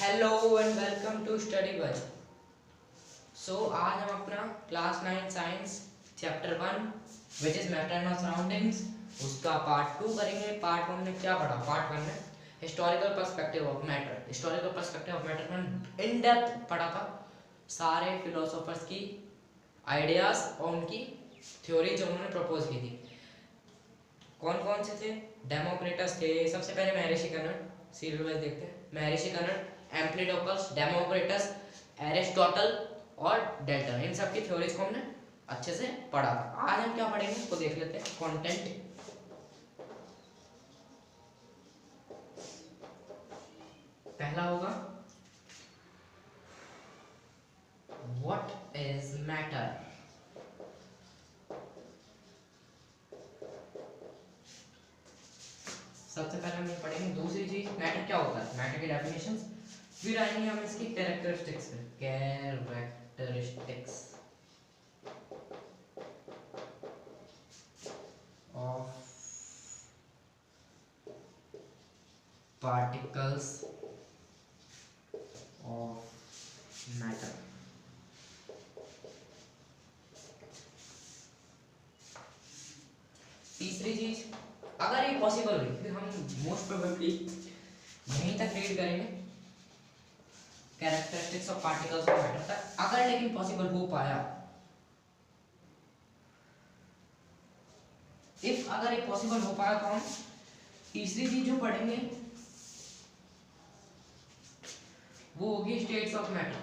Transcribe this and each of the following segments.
Hello and welcome to Study Buzz. आज हम अपना class 9 science chapter 1 which is matter and surroundings उसका part 2 करेंगे। पार्ट 1 में क्या पढ़ा? पार्ट 1 में historical perspective of matter, historical perspective of matter में इन डेप्थ पढ़ा था सारे फिलोसोफर्स की आइडियाज और उनकी थ्योरी जो उन्होंने प्रपोज की थी। कौन कौन से थे? डेमोक्रिटस थे सबसे पहले, महर्षि कर्नाड। सीरियल वाइज देखते हैं। महर्षि कर्नाड, एम्प्लिडोकस, डेमोक्रिटस, एरिस्टोटल और डेल्टन, इन सब की थ्योरीज को हमने अच्छे से पढ़ा था। आज हम क्या पढ़ेंगे इसको देख लेते हैं। कंटेंट पहला होगा व्हाट इज मैटर। सबसे पहले हम ये पढ़ेंगे। दूसरी चीज, मैटर क्या होता है, मैटर की डेफिनेशंस। फिर आएंगे हम इसकी कैरेक्टरिस्टिक्स पे। Characteristics of particles of matter. तीसरी चीज, अगर ये पॉसिबल हुई, फिर हम मोस्ट प्रोबेबली यहीं तक रीड करेंगे characteristics of particles of matter तक। अगर लेकिन पॉसिबल हो पाया, इफ अगर ये पॉसिबल हो पाया, तो हम तीसरी चीज जो पढ़ेंगे वो होगी states of matter.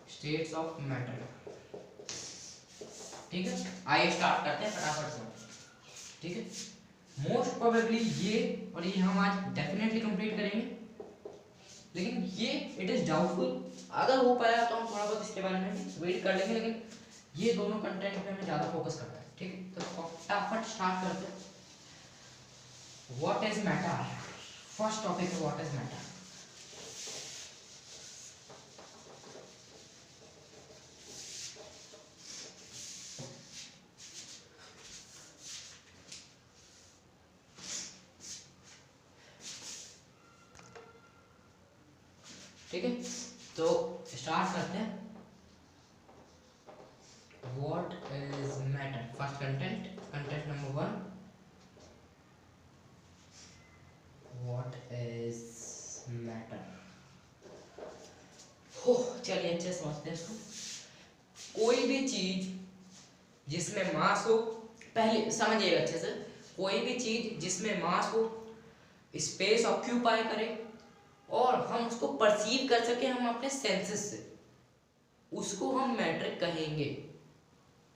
States of matter, ठीक है। आइए स्टार्ट करते हैं फटाफट से, ठीक है। मोस्ट प्रोबेबली ये और ये हम आज डेफिनेटली कंप्लीट करेंगे, लेकिन ये इट इज डाउटफुल। अगर हो पाया तो हम थोड़ा बहुत इसके बारे में वेट कर लेंगे, लेकिन ये दोनों कंटेंट पे हमें ज़्यादा फोकस करता है, ठीक है। तो फटाफट स्टार्ट करते हैं। What is matter, first topic है व्हाट इज मैटर। ठीक है, तो स्टार्ट करते हैं। What is matter, first content, content number 1, what is matter. हो चलिए अच्छे समझते हैं इसको। कोई भी चीज जिसमें मास हो, पहले समझिएगा अच्छे से। कोई भी चीज जिसमें मास हो, स्पेस ऑक्यूपाई करे और हम उसको परसीव कर सके हम अपने सेंसेस से, उसको हम मैटर कहेंगे,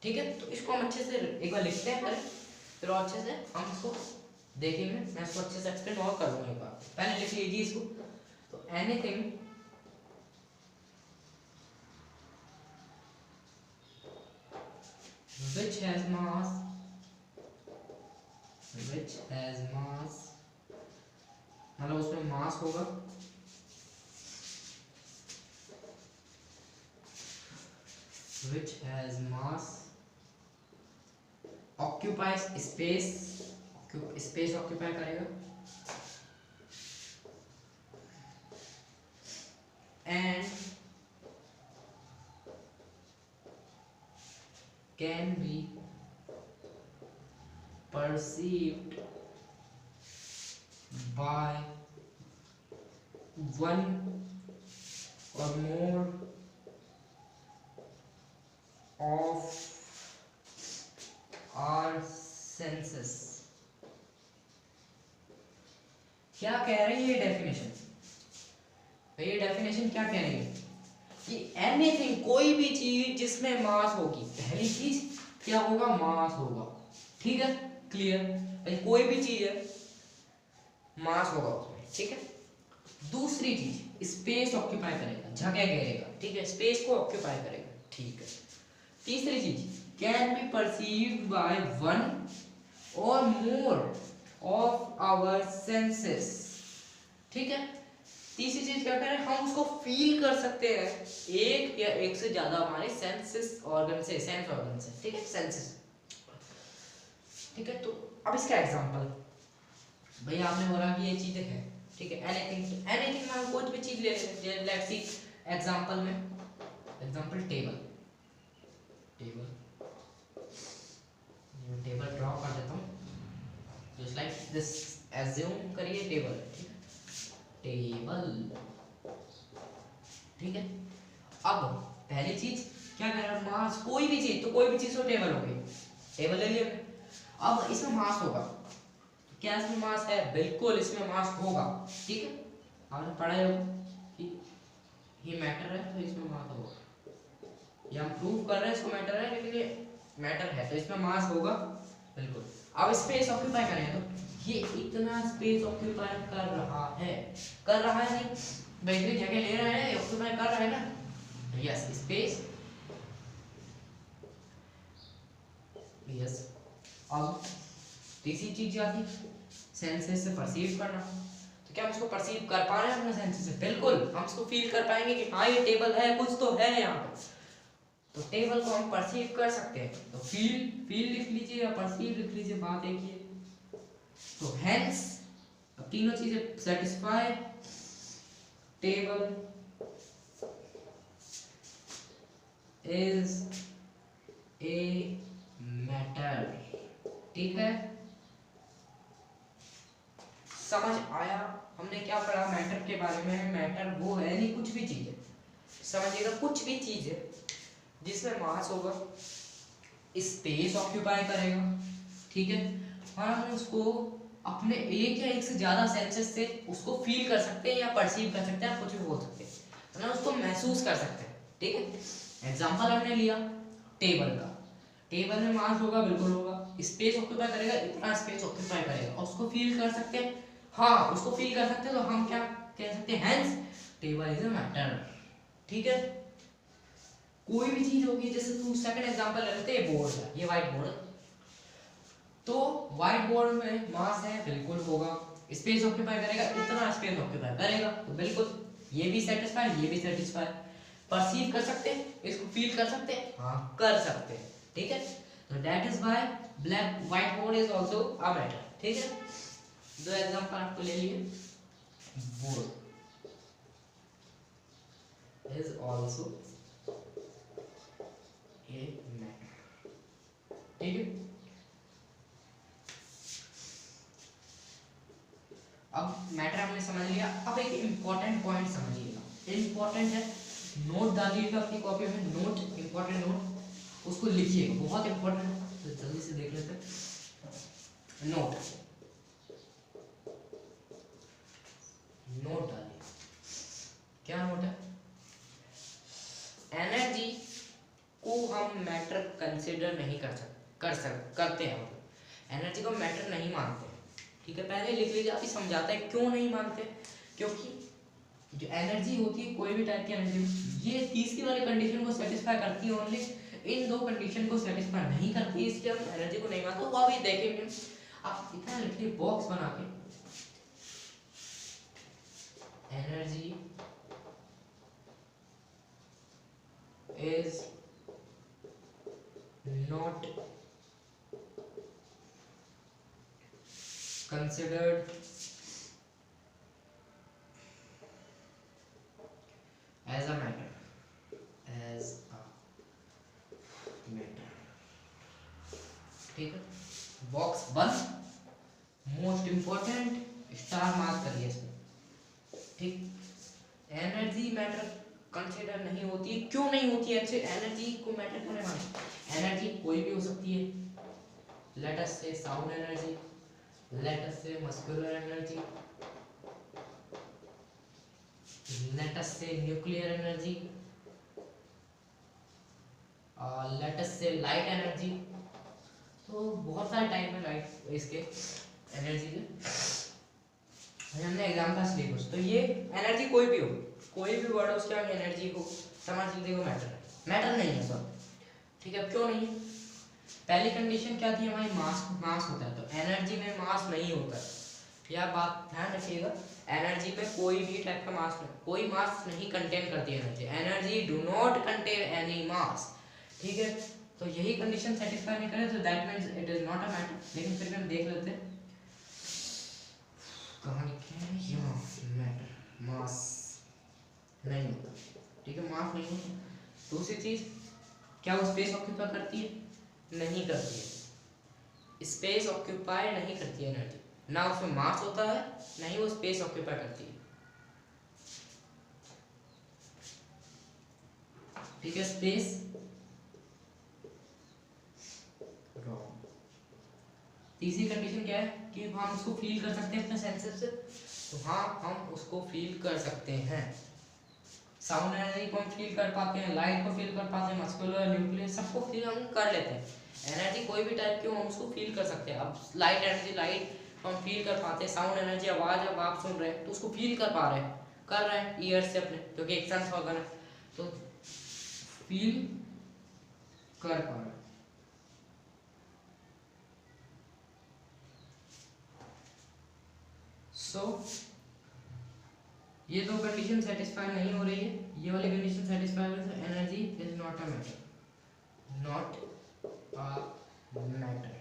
ठीक है। तो इसको हम अच्छे से एक बार लिखते हैं पहले, फिर अच्छे से हम इसको देखेंगे। मैं इसको अच्छे से एक्सप्लेन और करूंगा एक बार। पहले लिख लीजिए इसको। तो anything which has mass, which has mass मतलब उसमें मास होगा, which has mass occupies space, space occupy करेगा, and can be perceived by one or more of our senses। क्या कह रही है ये डेफिनेशन? ये डेफिनेशन क्या कह रही है कि एनीथिंग, कोई भी चीज जिसमें मास होगी, पहली चीज क्या होगा, मास होगा, ठीक है, क्लियर। कोई भी चीज है मास होगा उसमें, ठीक है। दूसरी चीज स्पेस ऑक्यूपाई करेगा, जगह घेरेगा, ठीक है, स्पेस को ऑक्यूपाई करेगा, ठीक है। तीसरी चीज can be perceived by one और मोर ऑफ आवर सेंसेस, ठीक है। तीसरी चीज क्या करें, हम उसको फील कर सकते हैं एक या एक से ज्यादा हमारे सेंसेस ऑर्गन से, सेंस ऑर्गन से, ठीक है, सेंसेस, ठीक है। तो अब इसका एग्जांपल, भाई आपने बोला कि ये चीजें है, ठीक है, एनीथिंग एनीथिंग में कोई भी चीज ले लेते, लेट्स सी एग्जांपल में, एग्जांपल टेबल, टेबल, ये टेबल ड्रॉ कर देता हूँ जस्ट लाइक दिस, एज्यूम करिए टेबल, ठीक है, टेबल, ठीक है। अब पहली चीज क्या कह रहा है, मास, कोई भी चीज, तो कोई भी चीज तो टेबल हो गई, टेबल ले लिया। अब इसमें मास होगा, क्या इसमें मास है, बिल्कुल इसमें मास होगा, ठीक है, आपने पढ़ा है कि ये मैटर है तो इसमें मास होगा, ये हम प्रूव कर रहे हैं इसको मैटर है, लेकिन ये मैटर है तो इसमें मास होगा बिल्कुल। अब स्पेस ऑक्यूपाई करें तो ये इतना स्पेस ऑक्यूपाई कर रहा है, कर रहा है नहीं भाई, इतनी जगह ले रहा है, ऑक्यूपाई कर रहा है ना, यस स्पेस, यस। अब तीसरी चीज आती है सेंसेस से परसीव करना, तो क्या हम इसको परसीव कर पा रहे हैं अपने सेंसेस से, बिल्कुल हम इसको फील कर पाएंगे कि हाँ ये टेबल है, कुछ तो है यहाँ पे, तो टेबल को हम परसीव कर सकते हैं, तो फील, फील लिख लीजिए या परसीव लिख लीजिए, बात एक ही है। तो हेंस अब तीनों चीजें satisfy, table is a matter, ठीक है, समझ आया। हमने क्या पढ़ा मैटर के बारे में, मैटर वो है नहीं कुछ भी चीज है, समझिएगा कुछ भी चीज है जिसमें मास होगा, स्पेस ऑक्यूपाई करेगा, ठीक है, और हम उसको अपने एक या एक से ज्यादा सेंसेस से उसको फील कर सकते हैं या परसीव कर सकते हैं, कुछ भी बोल सकते हैं, तो ना उसको महसूस कर सकते हैं, ठीक है। एग्जांपल हमने लिया टेबल का, टेबल में मास होगा, बिल्कुल होगा, स्पेस ऑक्यूपाई करेगा, इतना स्पेस ऑक्यूपाई करेगा, और उसको फील कर सकते हैं, हाँ उसको फील कर सकते हैं, तो हम क्या कह सकते हैं, hence table is a matter, ठीक है। कोई भी चीज होगी, जैसे तुम सेकंड एग्जांपल ले लेते हैं, बोर्ड है, ये व्हाइट बोर्ड, तो व्हाइट बोर्ड में मास है, बिल्कुल होगा, स्पेस ऑक्यूपाई करेगा, इतना स्पेस ऑक्यूपाई करेगा, तो बिल्कुल ये भी सेटिस्फाई, ये भी सेटिस्फाई, परसीव कर सकते हैं, इसको फील कर सकते हैं, हाँ कर सकते हैं, ठीक है। तो that is why black white board is also a matter, ठीक है। दो एग्जांपल आपको ले लिए, board is also a matter, ठीक है। अब मैटर हमने समझ लिया, अब एक इंपॉर्टेंट पॉइंट समझिएगा, इंपॉर्टेंट है, नोट डालिएगा अपनी कॉपी में, नोट, इंपॉर्टेंट नोट, उसको लिखिएगा, बहुत इंपॉर्टेंट है, तो जल्दी से देख लेते हैं। नोट, नोट डालिए, क्या नोट है, एनर्जी को हम मैटर कंसिडर नहीं करते हैं, मतलब एनर्जी को मैटर नहीं मानते, ठीक है। पहले लिख लीजिए, अभी समझाता है क्यों नहीं मानते, क्योंकि जो एनर्जी होती है, कोई भी टाइप की एनर्जी, ये तीसरी वाली कंडीशन को सेटिस्फाई करती है ओनली, इन दो कंडीशन को सेटिस्फाई नहीं करती, इसलिए हम एनर्जी को नहीं मानते। वो अभी देखेंगे, आप इतना लिखिए बॉक्स बना के, energy is not considered as a matter, as a matter, ठीक है। बॉक्स बंद, मोस्ट इंपॉर्टेंट स्टार मार्क करिए इसमें, ठीक। एनर्जी मैटर कंसिडर नहीं होती है, क्यों नहीं होती है, अच्छे एनर्जी को मैटर क्यों नहीं मानते, एनर्जी कोई भी हो सकती है, लेट अस से sound energy, let us say muscular energy, let us say nuclear energy, let us say light energy, तो बहुत सारे टाइप है लाइट इसके एनर्जी के, हमने एग्जांपल्स लिए कुछ, तो ये एनर्जी कोई भी हो, कोई भी वर्ड उसके आगे एनर्जी को समझ लीजिए, वो मैटर नहीं है सब, ठीक है। क्यों नहीं, पहली कंडीशन क्या थी हमारी, मास होता है, तो एनर्जी में मास नहीं होता, यह बात ध्यान रखिएगा, एनर्जी में कोई भी टाइप का मास नहीं, कोई मास नहीं कंटेन करती है energy, energy do not contain any mass, ठीक है। तो यही कंडीशन सेटिस्फाई नहीं करे तो that means it is not a matter, लेकिन फिर भी हम देख लेते हैं, रखे हैं यहाँ मैटर मास नहीं होता, ठीक है, मास नहीं होता। दूसरी चीज, क्या वो स्पेस ऑक्यूपाई करती है? नहीं करती है, स्पेस ऑक्यूपाई नहीं करती है एनर्जी, ना उसमें मास होता है ना ही वो स्पेस ऑक्यूपाई करती है, ठीक है। Space wrong. तीसरी कंडीशन क्या है कि हम उसको फील कर सकते हैं अपने सेंसेस से, तो हाँ हम उसको फील कर सकते हैं। साउंड एनर्जी को हम फील कर पाते हैं, लाइट को फील कर पाते हैं, मस्कुलर न्यूक्लियर सबको फील हम कर लेते हैं। एनर्जी कोई भी टाइप की हो हम उसको फील कर सकते हैं। अब लाइट एनर्जी, लाइट हम फील कर पाते हैं। साउंड एनर्जी, आवाज अब आप सुन रहे हैं तो उसको फील कर पा रहे हैं, कर रहे हैं ईयर से अपने, जो कि एक सेंस ऑर्गन है, तो फील कर पा रहे हैं। सो ये दो कंडीशन सेटिस्फाई नहीं हो रही है, ये वाली कंडीशन सेटिस्फाई हो रही है, energy is not a matter, not a matter.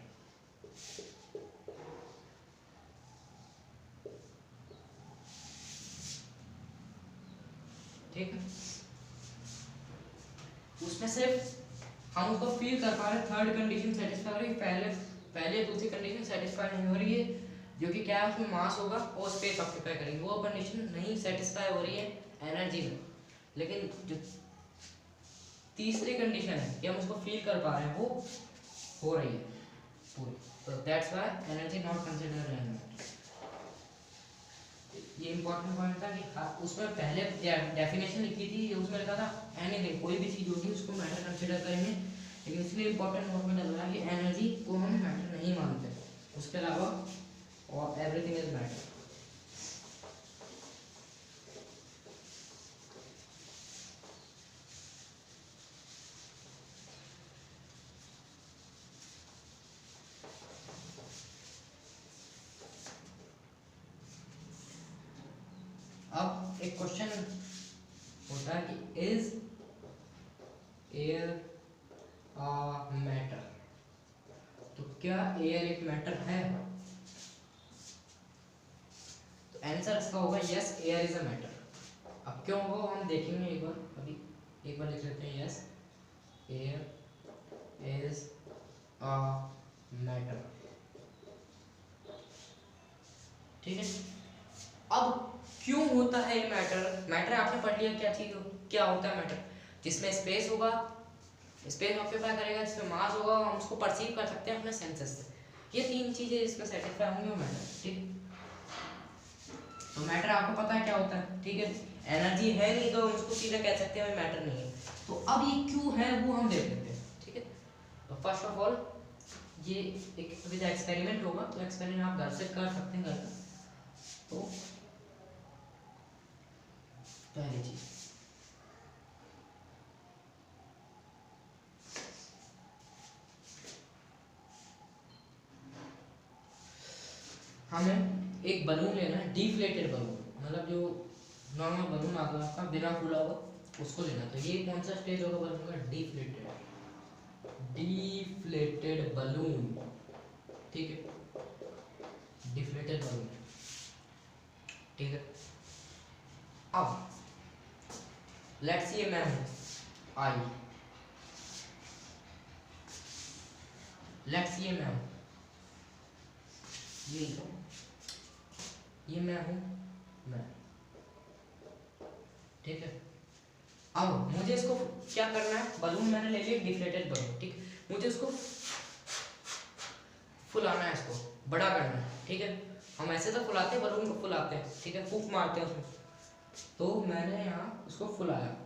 ठीक है, उसमें सिर्फ हम उसको फील कर पा रहे हैं, थर्ड कंडीशन सेटिस्फाई हो रही है, पहले दूसरी कंडीशन सेटिस्फाई नहीं हो रही है, जो कि क्या है उसमें मास होगा और स्पेस ऑक्यूपाई करेंगे, वो कंडीशन नहीं सेटिस्फाई हो रही है एनर्जी में। लेकिन जो तीसरी कंडीशन है कि हम उसको फील कर पा रहे हैं, वो हो रही है पूरी, तो that's why energy not considered an matter. ये इंपॉर्टेंट पॉइंट था कि उसमें पहले डेफिनेशन लिखी थी, उसमें लिखा था एनीथिंग, कोई भी चीज़ होगी उसको मैटर कंसीडर करेंगे, लेकिन इसलिए इंपॉर्टेंट नोट में डल रहा है कि एनर्जी को हम मैटर नहीं मानते, उसके अलावा और एवरीथिंग इज मैटर। अब एक क्वेश्चन होता है कि इज एयर अ मैटर, तो क्या एयर एक मैटर है? तो आंसर इसका होगा yes, air is a matter. अब क्यों होगा हम देखेंगे एक बार, अभी एक बार लिख लेते हैं, yes air is a matter, ठीक है। अब क्यों होता है ये मैटर? मैटर आपने पढ़ लिया क्या चीज, क्या होता है मैटर, जिसमें स्पेस होगा, स्पेस ऑक्यूपाई करेगा, जिसमें मास होगा, हम उसको परसीव कर सकते हैं अपने सेंसेस से, ये तीन चीजें इसमें सेटिस्फाई होंगी वो मैटर, ठीक। तो मैटर आपको पता है क्या होता है, ठीक है, एनर्जी है नहीं तो हम उसको सीधा कह सकते हैं मैटर नहीं है। तो अब ये क्यों है वो हम देख लेते हैं, ठीक है। तो फर्स्ट ऑफ ऑल ये एक विद एक्सपेरिमेंट होगा, तो एक्सपेरिमेंट आप घर से कर सकते हैं घर का। तो पहली चीज, हमें एक बलून लेना है, डिफ्लेटेड बलून, मतलब जो नॉर्मल बलून आता है आपका बिना फूला हुआ, उसको लेना। तो ये कौन सा स्टेज होगा बलून का? डिफ्लेटेड, डिफ्लेटेड बलून, ठीक है, डिफ्लेटेड बलून, ठीक है। अब लेट्स सी मैं हूं आई, लेट्स सी मैं हूं, ये मैं हूं, मैं, ठीक है। अब मुझे इसको क्या करना है, बलून मैंने ले लिया डिफ्लेटेड बलून, ठीक, मुझे इसको फुलाना है, इसको बड़ा करना है, ठीक है। हम ऐसे तो फुलाते हैं बलून को, फुलाते हैं, ठीक है, फूंक मारते हैं उसमें, तो मैंने यहाँ उसको फुलाया,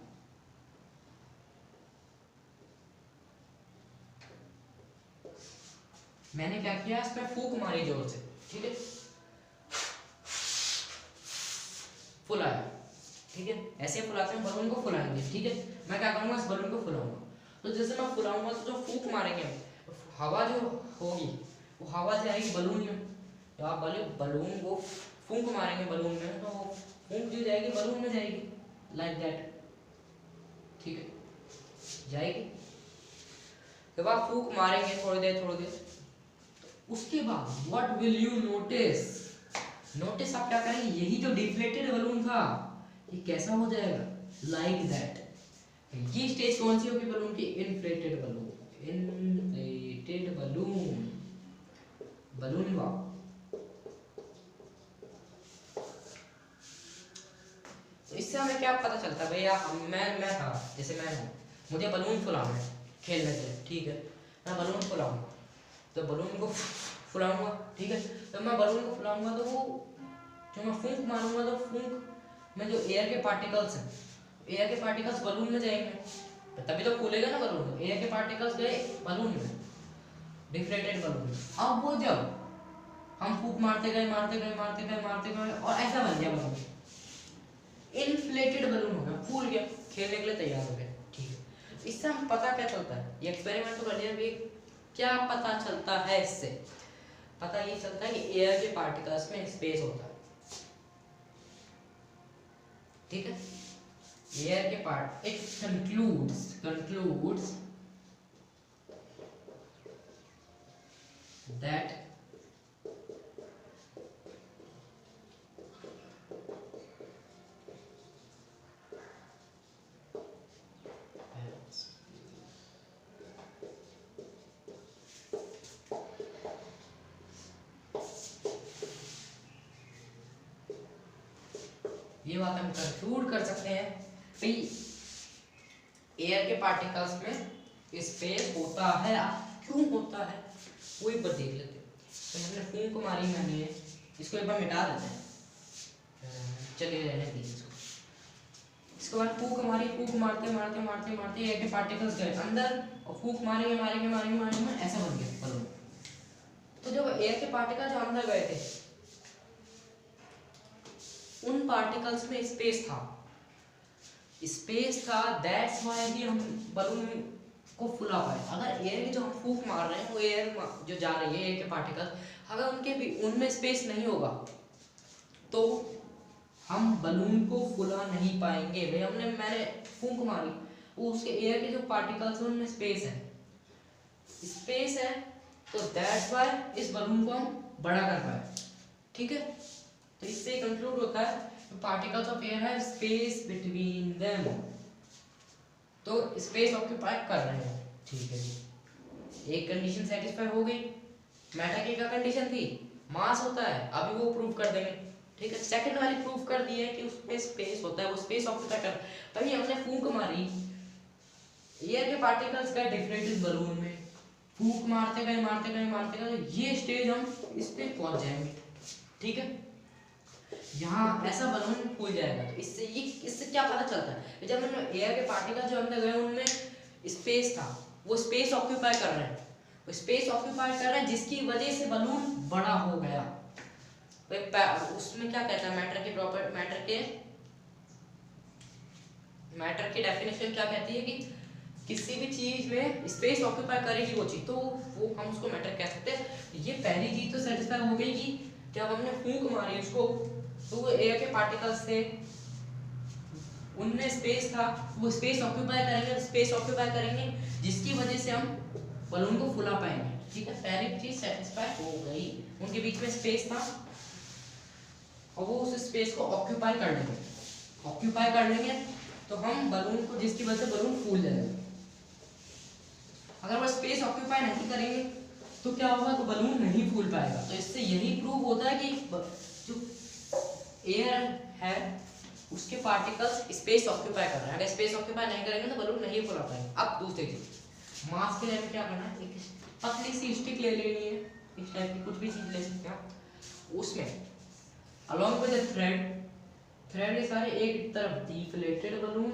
मैंने क्या किया, इसमें फूंक मारी जोर से, ठीक है, फुलाया, ठीक है। ऐसे फुलाते हैं बलून को, फुलाएंगे, ठीक है। मैं क्या करूंगा, इस बलून को फुलाऊंगा, तो जैसे मैं फुलाऊंगा तो जो फूंक मारेंगे हवा जो होगी वो हवा जाएगी बलून में, तो आप बलून को फूंक मारेंगे बलून में, तो फूंक जो जाएगी बलून में जाएगी, लाइक दैट, ठीक है, जाएगी। जब आप फूंक मारेंगे थोड़ी देर, उसके बाद what will you notice, notice आप क्या करेंगे, यही जो डिफ्लेटेड बलून था ये कैसा हो जाएगा, लाइक दैट। ये स्टेज कौन सी होगी बलून की, inflated balloon, inflated balloon, balloon वाह। तो इससे हमें क्या पता चलता है भैया, मैं था, जैसे मैं हूँ, मुझे बलून फुलाना है खेलने से, ठीक है, मैं बलून फुलाऊंगा, तो बलून को फुलाऊंगा, ठीक है, तो मैं बलून को फुलाऊंगा तो वो जो मैं फूंक मारूंगा तो फूंक में जो एयर के पार्टिकल्स हैं, एयर के पार्टिकल्स बलून में जाएंगे, तभी तो फूलेगा ना बलून। एयर के पार्टिकल्स गए बलून में, डिफ्लेटेड बलून। अब वो जब हम फूंक मारते गए मारते गए मारते गए मारते गए और ऐसा बन गया बलून, इन्फ्लेटेड बलून हो गया, फूल गया, खेलने के लिए तैयार हो गया, ठीक है। इससे हम पता क्या चलता है, ये एक्सपेरिमेंट तो कर लिया, भी क्या पता चलता है इससे, पता ये चलता है कि एयर के पार्टिकल्स में स्पेस होता है, ठीक है। एयर के पार्ट, इट कंक्लूड्स दैट ये बात हम कंक्लूड कर सकते हैं कि एयर के पार्टिकल्स में स्पेस होता है। क्यों होता है वो एक बार देख लेते हैं। तो हमने फूंक मारी, मैंने इसको एक बार मिटा देते हैं, चलिए रहने दीजिए इसको। इसके बाद फूंक मारी, फूंक मारते मारते मारते मारते एयर के पार्टिकल्स गए अंदर और फूंक मारेंगे मारेंगे मारेंगे मारेंगे, ऐसा बन गया बलून। तो जब एयर के पार्टिकल जो अंदर गए थे उन पार्टिकल्स में स्पेस था, दैट्स व्हाई भी हम बलून को फुला पाए। अगर एयर की जो हम फूंक मार रहे हैं वो एयर जो जा रही है, एयर के पार्टिकल अगर उनके भी उनमें स्पेस नहीं होगा तो हम बलून को फुला नहीं पाएंगे। भाई मैंने फूंक मारी, वो उसके एयर के जो पार्टिकल्स हैं उनमें स्पेस है, तो दैट्स व्हाई इस बलून को हम बड़ा कर पाए, ठीक है। तो इससे कंक्लूड होता है पार्टिकल्स ऑफ एयर है स्पेस बिटवीन देम, तो स्पेस ऑक्यूपाई कर रहे हैं, ठीक है जी। एक कंडीशन सेटिस्फाई हो गई। मैटर की क्या कंडीशन थी, मास होता है, अभी वो प्रूव कर देंगे, ठीक है। सेकंड वाली प्रूव कर दी है कि उसमें स्पेस होता है, वो स्पेस ऑक्यूपाई कर। तभी हमने फूंक मारी, एयर के पार्टिकल्स गए डिफ्लेटेड बलून में, फूंक मारते गए मारते गए मारते गए, ये स्टेज हम इस पे पहुंच जाएंगे, ठीक है। यहाँ ऐसा बलून फूल जाएगा। तो इससे क्या पता चलता है, जब हमने एयर के पार्टिकल जो अंदर गए उनमें स्पेस था, वो स्पेस ऑक्यूपाई कर रहे हैं, वो स्पेस ऑक्यूपाई कर रहे हैं जिसकी वजह से बलून बड़ा हो गया। उसमें क्या कहता है, मैटर की डेफिनेशन क्या कहती है कि किसी भी चीज में स्पेस ऑक्यूपाई करेगी वो चीज, तो वो हम उसको मैटर कह सकते हैं। ये पहली चीज तो सेटिस्फाई हो गई कि जब हमने फूंक मारी उसको तो वो एयर के पार्टिकल्स थे, उनमें स्पेस था, वो स्पेस ऑक्यूपाई करेंगे जिसकी वजह से हम बलून को फुला पाएंगे, ठीक है। पहली चीज सेटिस्फाई हो गई, उनके बीच में स्पेस था और वो उस स्पेस को ऑक्यूपाई कर लेंगे तो हम बलून को, जिसकी वजह से बलून फूल जाएगा। अगर वो स्पेस ऑक्यूपाई नहीं करेंगे तो क्या होगा, तो बलून नहीं फूल पाएगा। तो इससे यही प्रूव होता है कि जो एयर है उसके पार्टिकल्स स्पेस ऑक्यूपाई कर रहे हैं। अगर स्पेस ऑक्यूपाई नहीं करेंगे तो बलून नहीं फुला पाएंगे। अब दूसरी चीज, मास के लिए क्या करना है, एक पतली सी स्टिक ले लेनी है, इस टाइप की कुछ भी चीज ले सकते हैं, उसमें अलॉन्ग विद थ्रेड ये सारे एक तरफ डिफ्लेटेड बलून,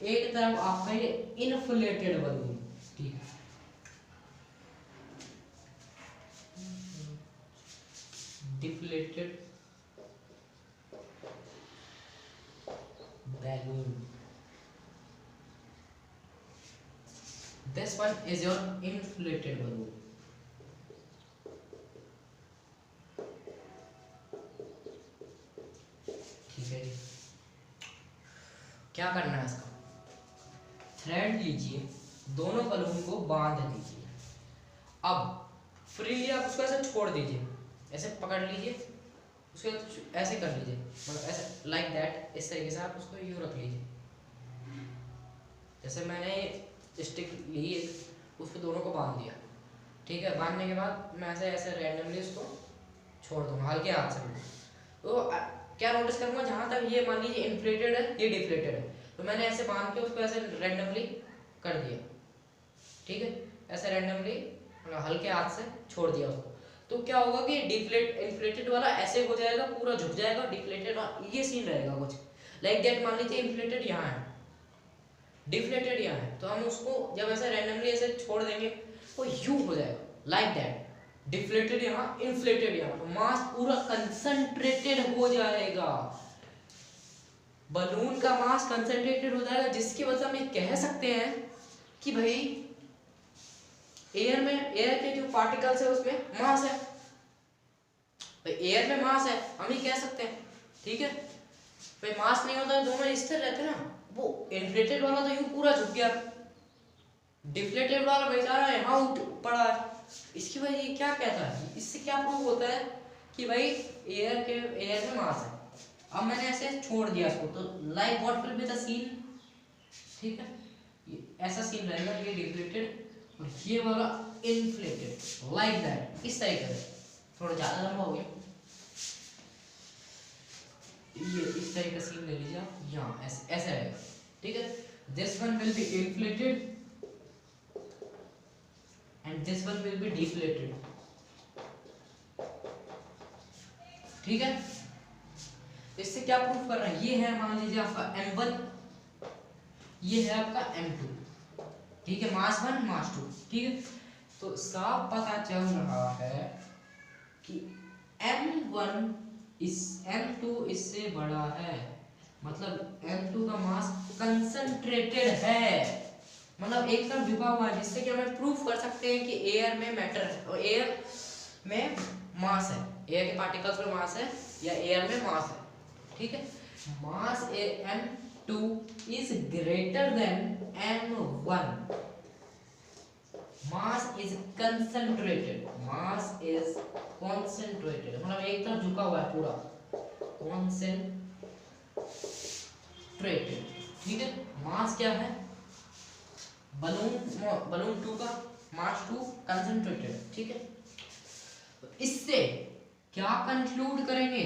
एक तरफ आपका ये इन्फ्लेटेड बलून, ठीक है। Deflated balloon, this one is your inflated balloon, ठीक है जी। क्या करना है इसका, थ्रेड लीजिए, दोनों बलून को बांध दीजिए। अब फ्रीली आप उसको ऐसे छोड़ दीजिए, ऐसे पकड़ लीजिए उसके बाद ऐसे कर लीजिए, मतलब ऐसे लाइक दैट, इस तरीके से आप उसको यूँ रख लीजिए। जैसे मैंने स्टिक ली एक, उस पर दोनों को बांध दिया, ठीक है। बांधने के बाद मैं ऐसे ऐसे रैंडमली उसको छोड़ दूंगा हल्के हाथ से। तो क्या नोटिस करूंगा, जहां तक ये मान लीजिए इन्फ्लेटेड है, ये डिफ्लेटेड है, तो मैंने ऐसे बांध के उसको ऐसे रैंडमली कर दिया, ठीक है। ऐसे रैंडमली हल्के हाथ से छोड़ दिया उसको, तो क्या होगा कि डिफ्लेट इन्फ्लेटेड वाला ऐसे हो जाएगा, पूरा झुक जाएगा, डिफ्लेटेड वाला ये सीन रहेगा कुछ लाइक दैट। मान लीजिए इन्फ्लेटेड यहाँ है, डिफ्लेटेड यहाँ है, तो हम उसको जब ऐसे रैंडमली ऐसे छोड़ देंगे वो यू हो जाएगा लाइक दैट, डिफ्लेटेड यहाँ, इन्फ्लेटेड यहाँ, तो मास पूरा कंसंट्रेटेड हो जाएगा, बलून का मास कंसंट्रेटेड हो जाएगा, जिसकी वजह से हम ये कह सकते हैं कि भाई एयर में, एयर के जो पार्टिकल्स है उसमें मास है, भाई एयर में मास है, हम ही कह सकते हैं, ठीक है। भाई मास नहीं होता है, दोनों स्थिर रहते ना, वो इन्फ्लेटेड वाला तो यूं पूरा झुक गया, डिफ्लेटेड वाला बेचारा यहाँ उठ पड़ा है। इसकी वजह ये क्या कहता है, इससे क्या प्रूव होता है कि भाई एयर में मास है। अब मैंने ऐसे छोड़ दिया इसको, तो like what will be the scene, ठीक है, ये ऐसा सीन रहेगा, ये डिफ्लेटेड और ये वाला इन्फ्लेटेड लाइक दैट, इस तरीके से। थोड़ा ज्यादा लंबा हो गया, ये इस टाइप का सीन ले लीजिए आप, यहाँ ऐसे ऐसे रहेगा, ठीक है। This one will be inflated and this one will be deflated, ठीक है। इससे क्या प्रूफ कर रहे हैं, ये है मान लीजिए आपका M1, ये है आपका M2, ठीक है, मास 1 मास 2, ठीक है। तो साफ पता चल रहा है कि M1 इस M2 इससे बड़ा है, मतलब M2 का मास कंसंट्रेटेड है, मतलब एक तरफ झुका हुआ है, जिससे कि हमें प्रूफ कर सकते हैं कि एयर में मैटर है और एयर में मास है, एयर के पार्टिकल्स में मास है या एयर में मास है, ठीक है। मास M2 is greater than M1, mass is concentrated, mass is concentrated, मतलब एक तरफ झुका हुआ है पूरा, concentrated, ठीक है। मास क्या है, बलून 2 का मास 2 कंसंट्रेटेड, ठीक है। तो इससे क्या कंक्लूड करेंगे,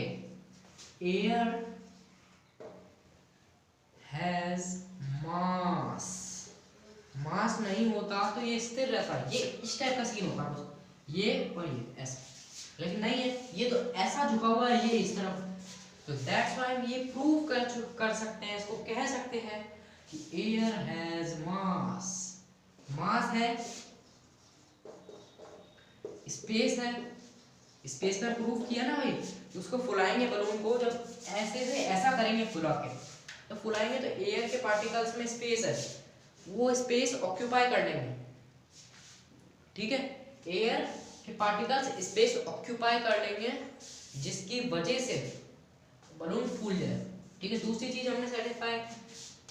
एयर हैज मास, मास नहीं होता तो ये स्थिर रहता है, ये इस टाइप का सीन होता है, ये और ये ऐसा, लेकिन नहीं है, ये तो ऐसा झुका हुआ है, ये इस तरफ, तो दैट्स व्हाई हम ये प्रूव कर सकते हैं, इसको कह सकते हैं कि एयर हैज मास, मास है, स्पेस है, स्पेस में प्रूफ किया ना भाई, तो उसको फुलाएंगे बलून को, जब ऐसे से ऐसा करेंगे फुला के, तो फुलाएंगे तो एयर के पार्टिकल्स में स्पेस है, वो स्पेस ऑक्यूपाई कर लेंगे, ठीक है। एयर के पार्टिकल्स स्पेस ऑक्यूपाई कर लेंगे, जिसकी वजह से बलून फूल जाए, ठीक है। दूसरी चीज हमने सेटिस्फाई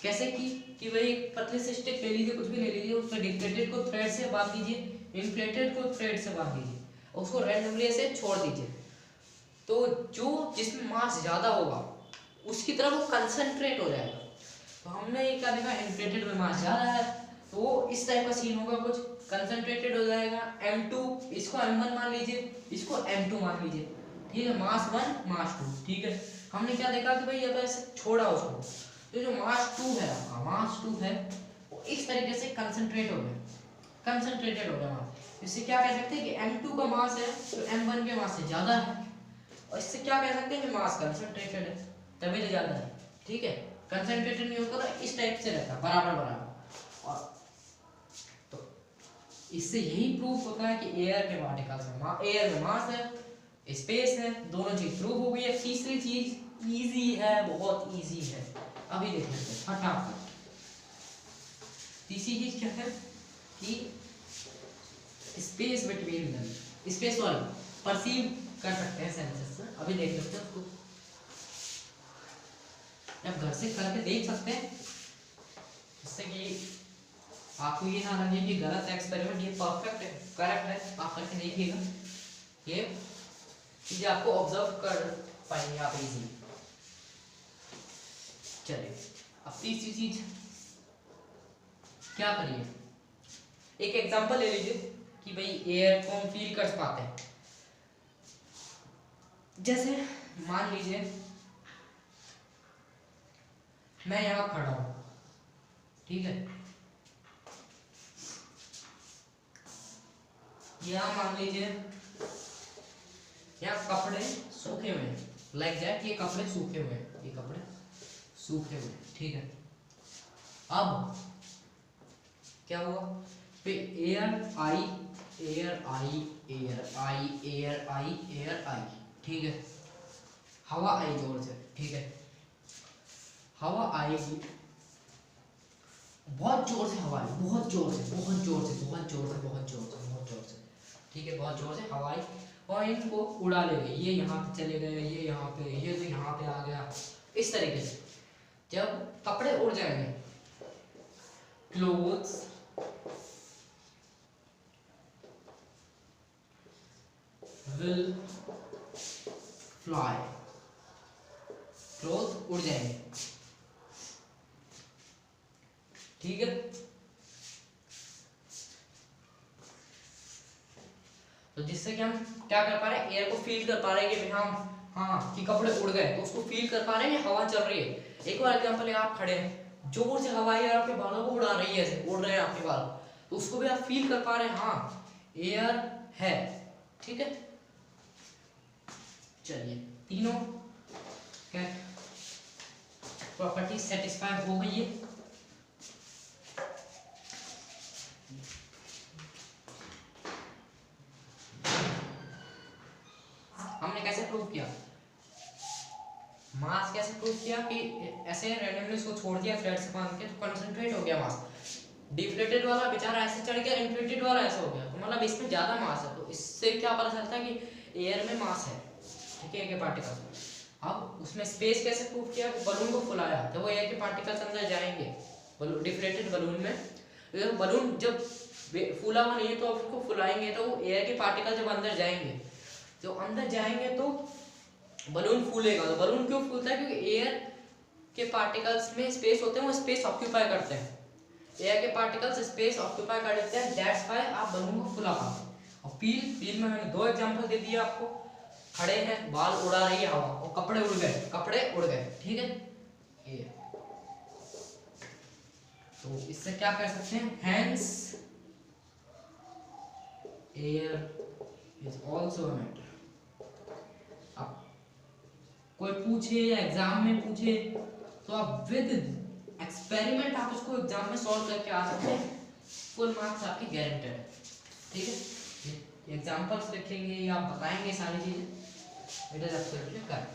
कैसे की कि भाई पतले से स्टिक ले लीजिए, कुछ भी ले लीजिए, उसमें डिफ्लेटेड को थ्रेड से बांध दीजिए, इन्फ्लेटेड को थ्रेड से बांध दीजिए, उसको रैंडमली ऐसे छोड़ दीजिए, तो जो जिसमें मास ज्यादा होगा उसकी तरफ वो कंसंट्रेट हो जाएगा। तो हमने ये क्या देखा, इन्फ्लेटेड में मास ज्यादा है, तो वो इस टाइप का सीन होगा, कुछ कंसंट्रेटेड हो जाएगा। M2 इसको M1 मान लीजिए, इसको M2 मान लीजिए, ठीक है, मास 1 मास 2, ठीक है। हमने क्या देखा कि भाई ये तो ऐसे छोड़ा उसको, तो जो मास 2 है, मास 2 है, वो इस तरीके से कंसंट्रेट हो गया, कंसंट्रेटेड हो गया मास। इससे क्या कह सकते हैं कि M2 का मास है तो M1 के मास से ज्यादा है, और इससे क्या कह सकते हैं कि मास कंसंट्रेटेड है तभी तो ज्यादा है, ठीक है। कंसंट्रेटेड नहीं होता तो इस टाइप से रहता बराबर बराबर, और तो इससे यही प्रूफ होता है कि एयर के पार्टिकल्स में एयर में मास है, स्पेस है, दोनों चीज प्रूफ हो गई है। तीसरी चीज इजी है, बहुत इजी है, अभी देख लेते हैं फटाफट। तीसरी चीज क्या है कि स्पेस बिटवीन देम, स्पेस वाली परसीव कर सकते हैं सेंसेस से, अभी देख लेते हैं उसको, आप घर से करके देख सकते हैं, जिससे कि आपको ये ना लगे कि गलत एक्सपेरिमेंट, ये परफेक्ट है, करेक्ट है, आप करके देखिएगा, ये चीजें आपको ऑब्जर्व कर पाएंगे। पाएंगे आप इजी। चलिए अब तीसरी चीज क्या करिए, एक एग्जांपल ले लीजिए कि भाई एयर को हम फील कर पाते हैं। जैसे मान लीजिए मैं यहाँ खड़ा हूं, ठीक है, यहाँ मान लीजिए यहाँ कपड़े सूखे हुए हैं, लाइक दैट, ये कपड़े सूखे हुए हैं, ये कपड़े सूखे हुए हैं, ठीक है। अब क्या हुआ, पे एयर आई, एयर आई, एयर आई, एयर आई, एयर आई, ठीक है, हवा आई जोर से, ठीक है, हवा आएगी, बहुत जोर से हवा आई, बहुत जोर से, बहुत जोर से, बहुत जोर से, बहुत जोर से, बहुत जोर से, ठीक है, बहुत जोर से हवा आई और इनको उड़ा ले गई, ये यहाँ पे चले गए, ये यहाँ पे, ये तो यहाँ पे आ गया, इस तरीके से। जब कपड़े उड़ जाएंगे, क्लोथ्स विल फ्लाई, क्लोथ उड़ जाएंगे, ठीक है। तो जिससे कि हम क्या कर पा रहे हैं, एयर को फील कर पा रहे हैं कि हम हाँ कि कपड़े उड़ गए, तो उसको फील कर पा रहे हैं कि हवा चल रही है। एक और एग्जांपल है, आप खड़े हैं, जोर से हवा है, आपके बालों को उड़ा रही है, ऐसे उड़ रहे हैं आपके बाल, तो उसको भी आप फील कर पा रहे हैं, हाँ एयर है, ठीक है। चलिए तीनों क्या प्रॉपर्टी सेटिस्फाई हो गई है। हमने कैसे प्रूव किया, मास कैसे प्रूव किया कि ऐसे रैंडमली उसको छोड़ दिया थ्रेड से बांध के, तो कंसंट्रेट हो गया मास, डिफ्लेटेड वाला बेचारा ऐसे चढ़ गया, इन्फ्लेटेड वाला ऐसे हो गया, तो मतलब इसमें ज्यादा मास है। तो इससे क्या पता चलता है कि एयर में मास है, ठीक है, के पार्टिकल्स। अब उसमें स्पेस कैसे प्रूव किया, बलून को फुलाया, जब वो एयर के पार्टिकल्स अंदर जाएंगे डिफ्लेटेड बलून में, तो बलून जब फूला हुआ नहीं है तो उसको फुलाएंगे, तो एयर के पार्टिकल जब अंदर जाएंगे, तो अंदर जाएंगे तो बलून फूलेगा। तो बलून क्यों फूलता है, क्योंकि एयर के पार्टिकल्स में स्पेस होते हैं, वो स्पेस ऑक्यूपाई करते हैं, एयर के पार्टिकल्स स्पेस ऑक्यूपाई कर लेते हैं, दैट्स व्हाई आप बलून को फुला पाते हैं। और फील में मैंने दो एग्जांपल दे दिए आपको, खड़े हैं, बाल उड़ा रही है हवा, और कपड़े उड़ गए, कपड़े उड़ गए, ठीक है। ये तो इससे क्या कर सकते हैं, hence air is also a matter. अब कोई पूछे या एग्जाम में पूछे तो आप विद एक्सपेरिमेंट आप उसको एग्जाम में सॉल्व करके आ सकते हैं, फुल मार्क्स आपकी गारंटेड है, ठीक है। एग्जांपल्स लिखेंगे या आप बताएंगे सारी चीजें, इट इज एब्सोल्युटली करेक्ट,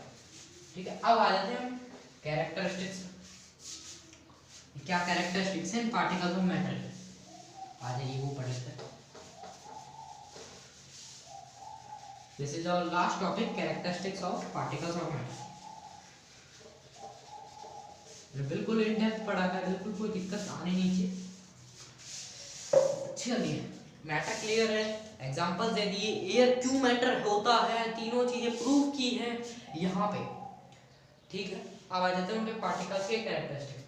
ठीक है। अब आ जाते हैं हम कैरेक्टरिस्टिक्स, क्या कैरेक्टरिस्टिक्स हैं पार्टिकल्स ऑफ मैटर, आ जाइए वो पढ़ लेते हैं। This is our last topic, characteristics of particles of matter. बिल्कुल इन डेप्थ पढ़ा है, बिल्कुल कोई दिक्कत आने नहीं चाहिए। चलिए मैटर क्लियर है, एग्जांपल दे दिए, एयर क्यों मैटर होता है, तीनों चीजें प्रूव की है यहाँ पे, ठीक है। अब आ जाते हैं उनके पार्टिकल्स के कैरेक्टरिस्टिक्स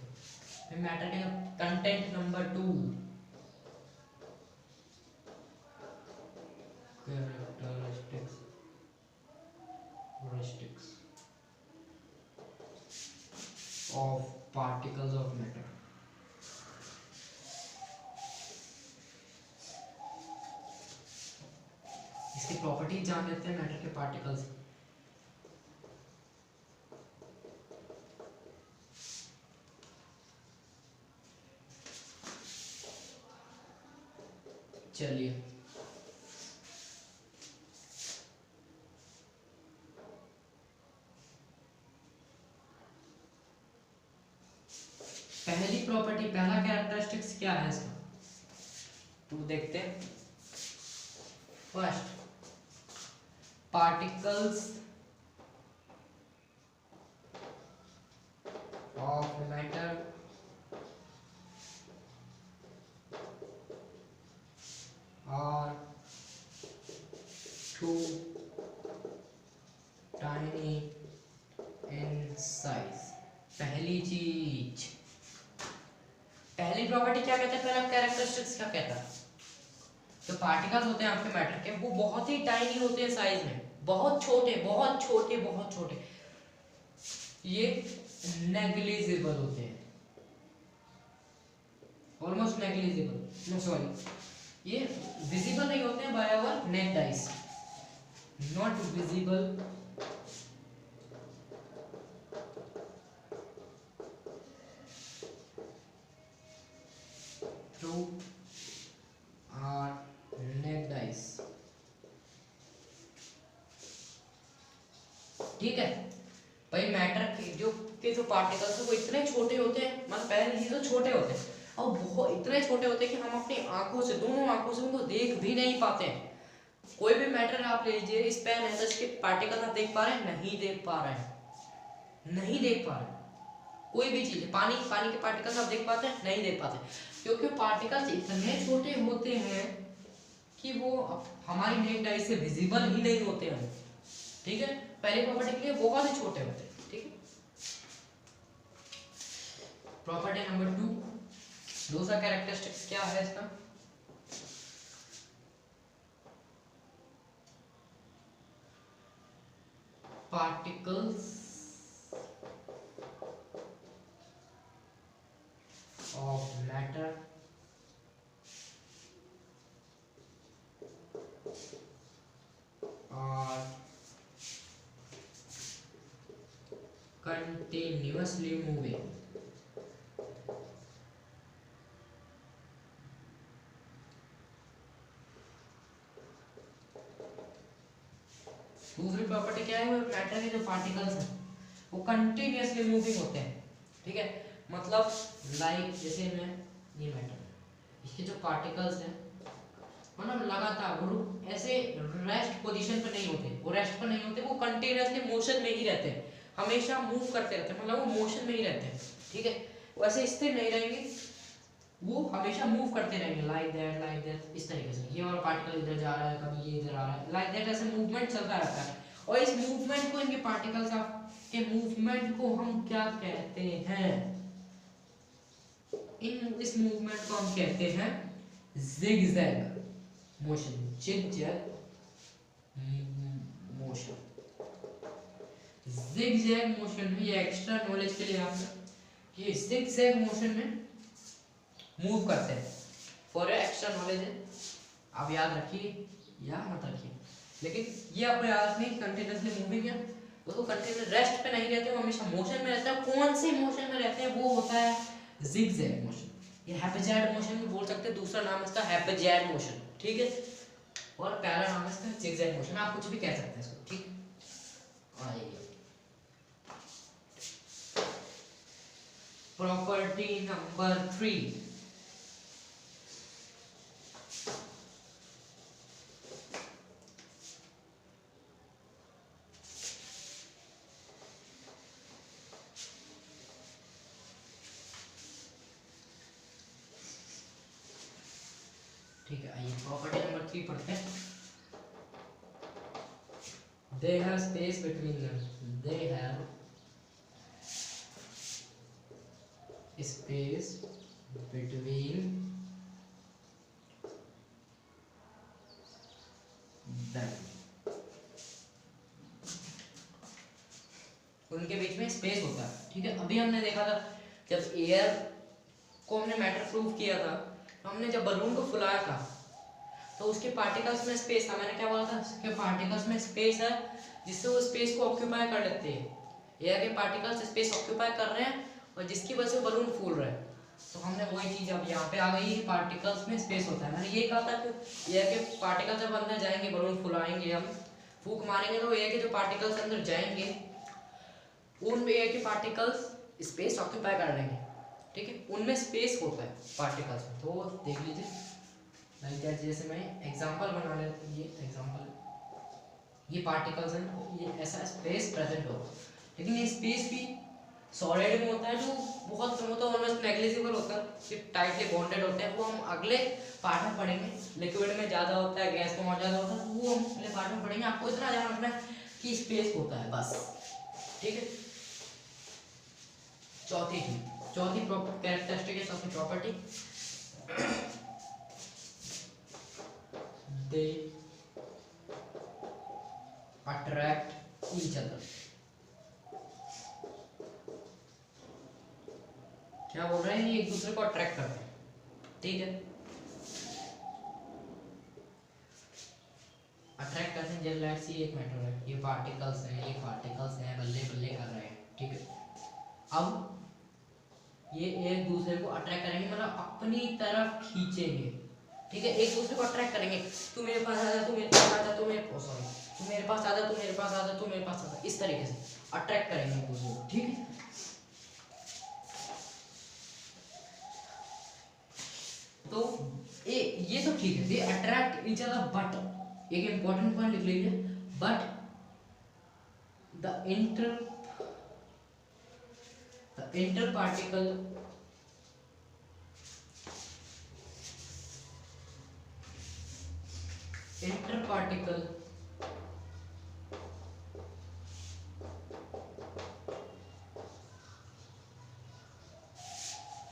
पे। मैटर के content number 2, characteristics of particles of matter. इसकी प्रॉपर्टीज जान लेते हैं मैटर के पार्टिकल्स। चलिए पहली प्रॉपर्टी, पहला कैरेक्टरिस्टिक्स क्या है इसका, तो देखते हैं। First, particles of matter are too tiny size. पहली चीज, पहली प्रॉपर्टी क्या कहते हैं, पहला कैरेक्टरिस्टिक्स क्या कहता है, जो पार्टिकल्स होते हैं आपके मैटर के वो बहुत ही टाइनी होते हैं साइज में, बहुत छोटे बहुत छोटे बहुत छोटे, ये नेग्लिजिबल होते हैं, ऑलमोस्ट नेग्लिजिबल, नो सॉरी, ये विजिबल नहीं होते हैं by our naked eyes, not visible through our naked eyes. ठीक है भाई, मैटर के जो पार्टिकल्स है वो इतने छोटे होते हैं, मतलब पहली चीज तो छोटे होते हैं और बहुत इतने छोटे होते हैं कि हम अपनी आंखों से, दोनों आंखों से उनको देख भी नहीं पाते हैं। कोई भी मैटर आप ले लीजिए, इस पेन है तो इसके पार्टिकल्स आप देख पा रहे हैं, नहीं देख पा रहे हैं, नहीं देख पा रहे हैं। कोई भी चीज, पानी के पार्टिकल्स आप देख पाते हैं, नहीं देख पाते, क्योंकि पार्टिकल्स इतने छोटे होते हैं कि वो हमारी नेक्ड आई से विजिबल ही नहीं होते हैं। ठीक है, पहले प्रॉपर्टी के लिए बहुत ही छोटे होते हैं। ठीक है, प्रॉपर्टी नंबर 2, दूसरा कैरेक्टरिस्टिक्स क्या है इसका, particles of matter are continuously moving। दूसरी प्रॉपर्टी क्या है, मैटर के जो पार्टिकल्स हैं वो कंटिन्यूअसली मूविंग होते हैं। ठीक है, मतलब लाइक जैसे मैं ये मैटर, इसके जो पार्टिकल्स हैं मतलब लगातार वो ऐसे रेस्ट पोजीशन पर नहीं होते, वो रेस्ट पर नहीं होते, वो कंटिन्यूअसली मोशन में ही रहते हैं, हमेशा मूव करते रहते हैं, मतलब वो मोशन में ही रहते हैं। ठीक है, वो ऐसे स्थिर नहीं रहेंगे, वो हमेशा मूव करते रहेंगे, लाइक दैट, इस तरीके से। ये वाला पार्टिकल इधर जा रहा है, कभी ये इधर आ रहा है, लाइक दैट, ऐसे मूवमेंट चलता रहता है। और इस मूवमेंट को, इनके पार्टिकल्स के मूवमेंट को हम क्या कहते हैं, इस मूवमेंट को हम कहते हैं zigzag motion, zigzag motion. Zigzag motion में, ये एक्स्ट्रा नॉलेज के लिए आपने, ये जिगजैग मोशन में मूव करते हैं, फॉर एक्स्ट्रा नॉलेज है, आप याद रखिए या मत रखिए, लेकिन ये आपको याद रखना है, कंटिन्यूअसली मूविंग है, वो कंटिन्यूअस रेस्ट पे नहीं रहते, वो हमेशा मोशन में रहता है। कौन से मोशन में रहते हैं, वो होता है जिगजैग मोशन। ये हैपेजॉइड मोशन भी बोल सकते हैं, दूसरा नाम इसका हैपेजॉइड मोशन। ठीक है, और पहला नाम इसका जिगजैग मोशन, आप कुछ भी कह सकते हैं इसको। ठीक, आइए प्रॉपर्टी नंबर 3, ठीक है, आइए प्रॉपर्टी नंबर 3 पढ़ते हैं। They have space between them. They have space between them. उनके बीच में स्पेस होता है। ठीक है, अभी हमने देखा था जब एयर को हमने मैटर प्रूव किया था, तो हमने जब बलून को फुलाया था तो उसके पार्टिकल्स में स्पेस था। मैंने क्या बोला था, उसके पार्टिकल्स में स्पेस है जिससे वो स्पेस को ऑक्यूपाई कर लेते हैं। एयर के पार्टिकल्स स्पेस ऑक्यूपाई कर रहे हैं और जिसकी वजह से बलून फूल रहा है। तो हमने वही चीज़ अब यहाँ पे आ गई, पार्टिकल्स में स्पेस होता है। मैंने ये कहा था कि एयर के पार्टिकल्स जब अंदर जाएंगे, बलून फुलाएंगे, हम फूक मारेंगे तो एयर के जो पार्टिकल्स अंदर जाएंगे उन एयर के पार्टिकल्स स्पेस ऑक्यूपाई कर लेंगे। ठीक है, उनमें स्पेस होता है पार्टिकल्स में। तो देख लीजिए, लाइक दैट, जैसे मैं एग्जांपल बना लेता हूँ, ये एग्जांपल, ये पार्टिकल्स हैं, ये ऐसा स्पेस प्रेजेंट होगा, लेकिन ये स्पेस भी सॉलिड में होता है, जो बहुत कम होता है, ऑलमोस्ट नेग्लिजिबल होता है, सिर्फ टाइटली बॉन्डेड होते हैं। वो हम अगले पार्ट में पढ़ेंगे। लिक्विड में ज़्यादा होता है, गैस में और ज़्यादा होता है, वो हम अगले पार्ट में पढ़ेंगे। आपको इतना ध्यान रखना है कि स्पेस होता है बस। ठीक है, चौथी चीज, चौथी कैरेक्टरिस्टिक है, चौथी property, they attract each other. क्या बोल रहे हैं, ये एक दूसरे को अट्रैक्ट करते हैं, ठीक है। अट्रैक्ट करते हैं, जब लेट्स सी एक मैटर है, ये पार्टिकल्स हैं, बल्ले बल्ले कर रहे हैं, ठीक है। अब ये एक दूसरे को अट्रैक्ट करेंगे, मतलब अपनी तरफ खींचेंगे, ठीक है। एक दूसरे को अट्रैक्ट करेंगे, तू मेरे पास आ जा, तू मेरे पास आ जा, तू मेरे सॉरी तू मेरे पास आ जा, तू मेरे पास आ जा, तू मेरे पास आ जा, इस तरीके से अट्रैक्ट करेंगे एक दूसरे को, ठीक है। तो ये तो ठीक है, they attract each other, but एक इंपॉर्टेंट पॉइंट लिख लीजिए, but the inter particle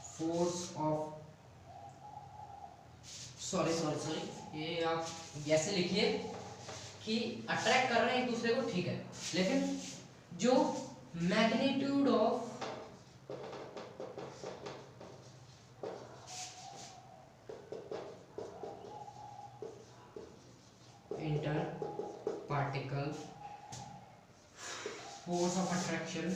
force of, sorry ये आप ऐसे लिखिए कि अट्रैक्ट कर रहे हैं एक दूसरे को, ठीक है, लेकिन जो magnitude of inter particle force of attraction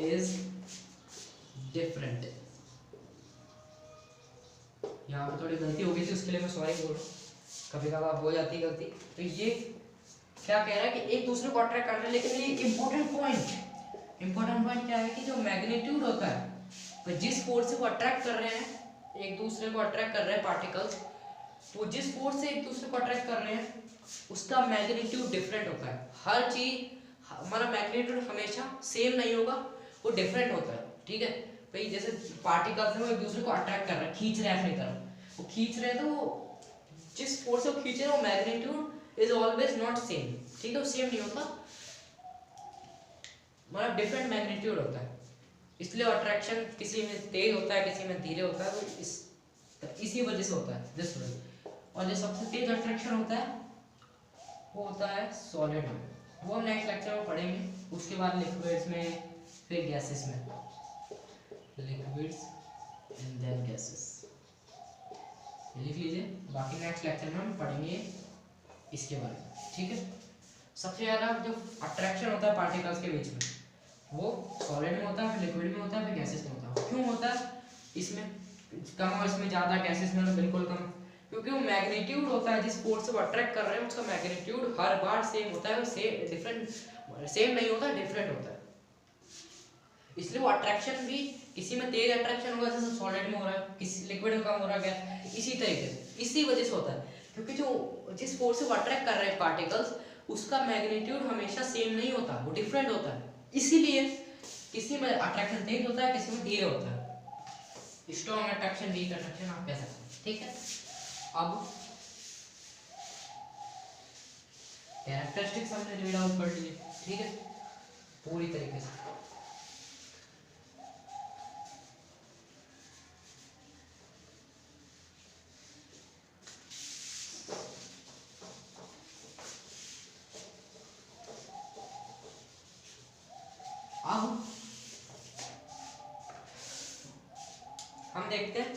is different. यहाँ पे थोड़ी गलती हो गई थी, उसके लिए मैं सॉरी बोल रहा हूँ, कभी कभार हो जाती गलती। तो ये क्या कह रहा है कि एक दूसरे को अट्रैक्ट कर रहे हैं, लेकिन ये इंपॉर्टेंट पॉइंट क्या है कि जो मैग्नीट्यूड होता है, तो जिस फोर्स से वो अट्रैक्ट कर रहे हैं, एक दूसरे को अट्रैक्ट कर रहे हैं पार्टिकल्स, तो जिस फोर्स से एक दूसरे को अट्रैक्ट कर रहे हैं उसका मैग्नीट्यूड डिफरेंट होता है। हर चीज, हमारा मैग्नीट्यूड हमेशा सेम नहीं होगा, वो डिफरेंट होता है, ठीक है भाई। जैसे पार्टिकल्स हैं, वो एक दूसरे को अट्रैक्ट कर रहे हैं, खींच रहे हैं अपनी तरफ, वो खींच रहे हैं, तो वो जिस फोर्स से वो खींच रहे हैं, वो magnitude is always not same, ठीक है, वो सेम नहीं होता, मतलब डिफरेंट मैग्नीट्यूड होता है। इसलिए अट्रैक्शन किसी में तेज होता है, किसी में धीरे होता है, तो इसी वजह से होता है दिस वजह। और जो सबसे तेज अट्रैक्शन होता है वो होता है सॉलिड में, वो हम नेक्स्ट लेक्चर में पढ़ेंगे। उसके बाद लिक्विड्स में, फिर गैसेस में, लिक्विड्स एंड देन गैसेस, लिख लीजिए। बाकी नेक्स्ट लेक्चर में हम पढ़ेंगे इसके बारे में, ठीक है। सबसे ज़्यादा जो अट्रैक्शन होता है पार्टिकल्स के बीच में, वो सॉलिड में होता है, फिर लिक्विड में होता है, फिर गैसेस में होता है। क्यों होता है इसमें कम और इसमें ज़्यादा, गैसेस में तो बिल्कुल कम, क्योंकि वो मैग्नीट्यूड होता है, जिस फोर्स से वो अट्रैक्ट कर रहे हैं उसका मैग्नीट्यूड हर बार सेम होता है, सेम नहीं होता, डिफरेंट होता है। इसलिए वो अट्रैक्शन भी, किसी में तेज अट्रैक्शन होगा जैसे सॉलिड में हो रहा है, किसी लिक्विड में कम हो रहा है, इसी तरीके से, इसी वजह से होता है, क्योंकि जो जिस फोर्स से वो अट्रैक्ट कर रहे हैं पार्टिकल्स, उसका मैग्नीट्यूड हमेशा सेम नहीं होता, वो डिफरेंट होता है। इसीलिए किसी में अट्रैक्शन तेज होता है, किसी में धीरे होता है, स्ट्रॉन्ग अट्रैक्शन, वीक अट्रैक्शन आप कह सकते हैं, ठीक है। अब कैरेक्टरिस्टिक्स हमने रीड आउट कर लिए, ठीक है, पूरी तरीके से। अब हम देखते हैं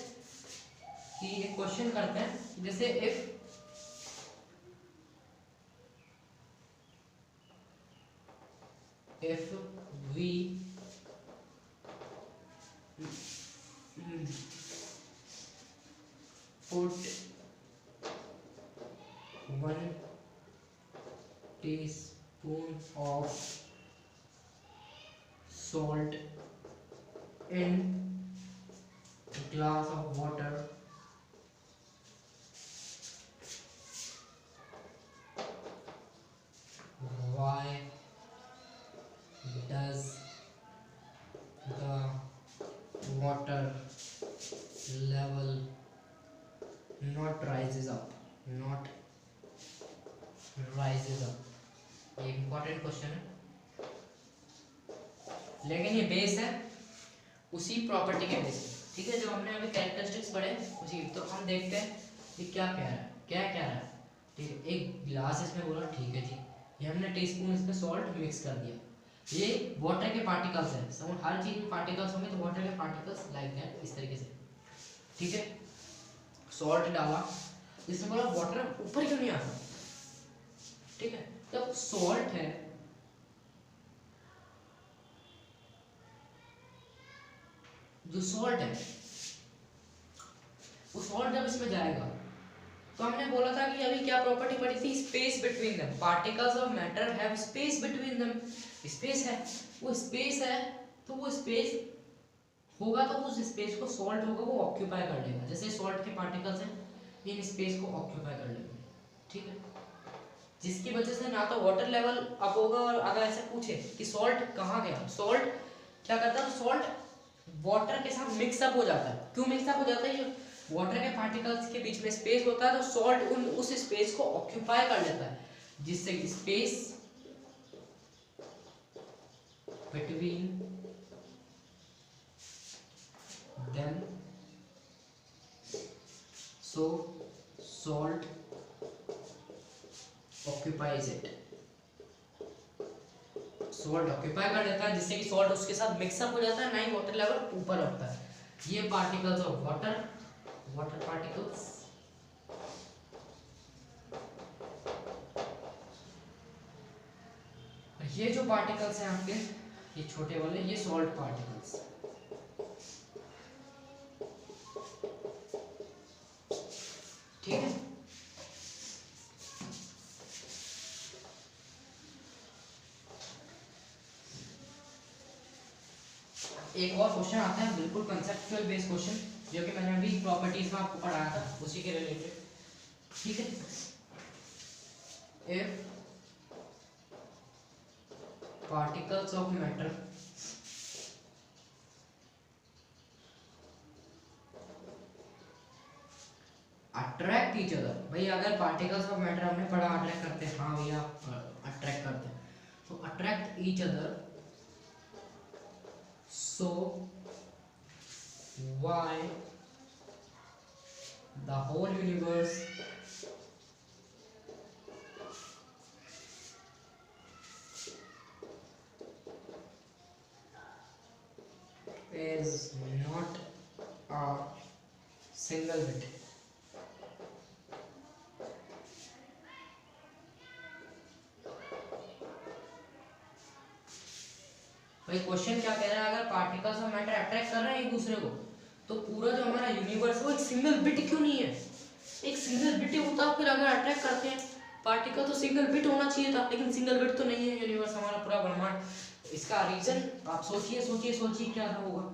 कि एक क्वेश्चन करते हैं, जैसे if we put 1 teaspoon of salt in a glass of water, why does the water level not rises up? Not rises up. ये इंपॉर्टेंट क्वेश्चन है, लेकिन ये बेस है उसी प्रॉपर्टी के बेस पे, ठीक है, जो हमने अभी कैरेक्टरिस्टिक्स पढ़े उसी। तो हम देखते हैं कि क्या कह रहा है, क्या कह रहा है। ठीक है, एक गिलास इसमें बोला, ठीक है जी, ये हमने टीस्पून इसमें सॉल्ट मिक्स कर दिया। ये वाटर के पार्टिकल्स हैं, समझ, हर चीज में पार्टिकल्स होंगे, तो वाटर के पार्टिकल्स लाइक दैट, इस तरीके से। ठीक है, सॉल्ट डाला, इसमें बोला वाटर ऊपर क्यों नहीं आता। ठीक है, जब सॉल्ट है, जो सॉल्ट है वो सॉल्ट जब इसमें जाएगा, तो हमने बोला था कि अभी क्या प्रॉपर्टी पढ़ी थी, space between them, particles of matter have space between them. Space है, वो स्पेस है, तो वो स्पेस होगा, तो उस स्पेस को सॉल्ट होगा वो ऑक्यूपाई कर लेगा। जैसे सॉल्ट के पार्टिकल्स हैं, इन स्पेस को ऑक्यूपाई कर लेंगे। ठीक है, जिसकी वजह से ना तो वाटर लेवल अप होगा, और अगर ऐसे पूछे कि सॉल्ट कहाँ गया, सॉल्ट क्या करता है, सॉल्ट वाटर के साथ मिक्सअप हो जाता है। क्यों मिक्सअप हो जाता है, वाटर के पार्टिकल्स के बीच में स्पेस होता है, तो सॉल्ट उस स्पेस को ऑक्यूपाई कर लेता है, जिससे space between them, so salt occupies it. Salt occupy कर लेता है, जिससे कि सॉल्ट उसके साथ मिक्सअप हो जाता है, ना ही वाटर लेवल ऊपर उठता है। ये particles of water, water particles, ये जो पार्टिकल्स हैं आपके, ये छोटे वाले, ये सॉल्ट पार्टिकल्स। ठीक है, एक और क्वेश्चन आता है बिल्कुल कंसेप्चुअल बेस्ड क्वेश्चन, जो कि मैंने अभी प्रॉपर्टीज में आपको पढ़ाया था, उसी के रिलेटेड। ठीक है, if particles of matter attract each other, भाई अगर पार्टिकल्स ऑफ मैटर हमने पढ़ा अट्रैक्ट करते हैं, हाँ भैया अट्रैक्ट करते हैं, तो attract each other, so why the whole universe is not a single bit। भाई क्वेश्चन क्या कह रहा है, अगर पार्टिकल्स ऑफ मैटर अट्रैक्ट कर रहे हैं एक दूसरे को, तो पूरा जो हमारा यूनिवर्स वो एक सिंगल बिट क्यों नहीं है। एक सिंगल बिट होता, फिर अगर अट्रैक्ट करते हैं पार्टिकल तो सिंगल बिट होना चाहिए था, लेकिन सिंगल बिट तो नहीं है यूनिवर्स, हमारा पूरा ब्रह्मांड। इसका रीजन आप सोचिए सोचिए सोचिए क्या होगा।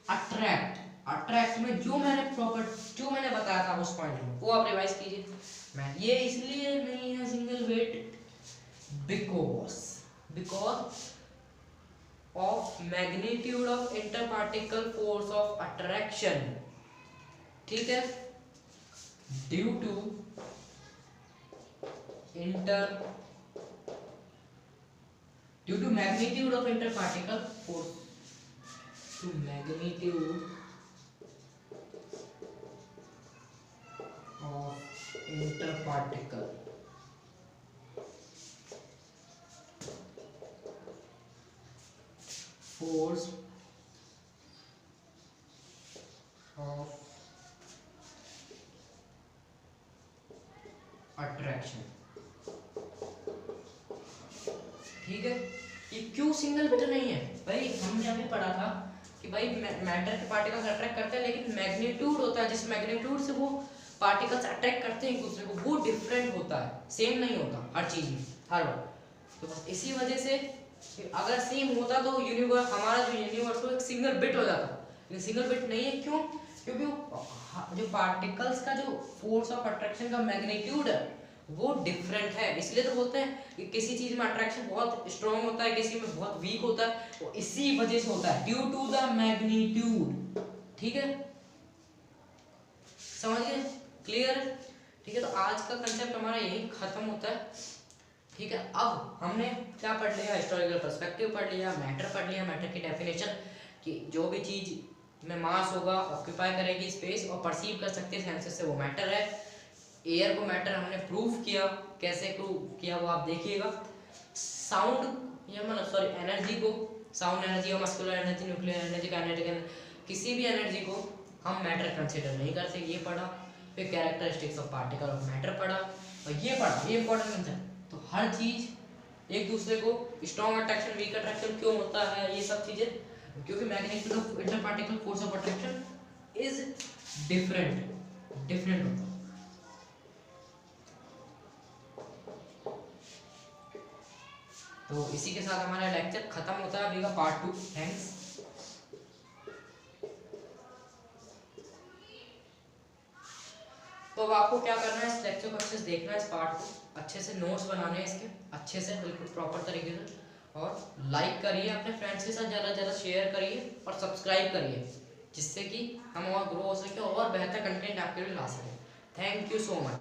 अट्रैक्ट, अट्रैक्ट में जो मैंने बताया था उस पॉइंट में, वो आप रिवाइज कीजिए। मैं ये इसलिए नहीं है single bit, because of magnitude of interparticle force of attraction। ठीक है, due to magnitude of interparticle force, to magnitude of interparticle force of attraction। ठीक है, ये क्यों सिंगल बिट नहीं है भाई, हमने अभी पढ़ा था कि भाई मैटर के पार्टिकल्स अट्रैक्ट करते हैं, लेकिन मैग्नीट्यूड होता है, जिस मैग्नीट्यूड से वो पार्टिकल्स अट्रैक्ट करते हैं एक दूसरे को, वो डिफरेंट होता है, सेम नहीं होता हर चीज में, हर बार। तो बस इसी वजह से अगर सेम होता तो यूनिवर्स, हमारा जो यूनिवर्स हो एक सिंगल बिट हो जाता, लेकिन सिंगल बिट नहीं है। क्यों, क्योंकि जो पार्टिकल्स का जो फोर्स ऑफ अट्रैक्शन का मैग्नीट्यूड है वो डिफरेंट है। इसलिए तो बोलते हैं कि किसी चीज में अट्रैक्शन बहुत स्ट्रॉन्ग होता है, किसी में बहुत वीक होता है, वो इसी वजह से होता है, ड्यू टू द मैग्नीट्यूड। ठीक है, समझिए, क्लियर। ठीक है, तो आज का कंसेप्ट हमारा यही खत्म होता है। ठीक है, अब हमने क्या पढ़ लिया, हिस्टोरिकल पर्सपेक्टिव पढ़ लिया, मैटर पढ़ लिया, मैटर की डेफिनेशन कि जो भी चीज में मास होगा ऑक्यूपाई करेगी स्पेस और परसीव कर सकते हैं सेंसेस से, वो मैटर है। एयर को मैटर हमने प्रूव किया, कैसे प्रूव किया वो आप देखिएगा। साउंड या मतलब सॉरी एनर्जी को, साउंड एनर्जी और muscular energy, nuclear energy, kinetic energy, किसी भी एनर्जी को हम मैटर कंसिडर नहीं करते, ये पढ़ा। फिर characteristics of particle of matter पढ़ा, और ये पढ़ा, ये इंपॉर्टेंट कंसेप्ट। तो हर चीज एक दूसरे को, स्ट्रॉन्ग अट्रैक्शन वीक अट्रैक्शन क्यों होता है, ये सब चीजें, क्योंकि magnitude of inter particle force of attraction is different different होता है। तो इसी के साथ हमारा लेक्चर खत्म होता है अभी का पार्ट 2। थैंक्स। तो अब आपको क्या करना है, इस लेक्चर को अच्छे से देखना है, इस पार्ट को अच्छे से नोट्स बनाने हैं इसके अच्छे से, बिल्कुल प्रॉपर तरीके से, और लाइक करिए, अपने फ्रेंड्स के साथ ज़्यादा से ज़्यादा शेयर करिए और सब्सक्राइब करिए, जिससे कि हम और ग्रो हो सके और बेहतर कंटेंट आपके लिए ला सकें। Thank you so much.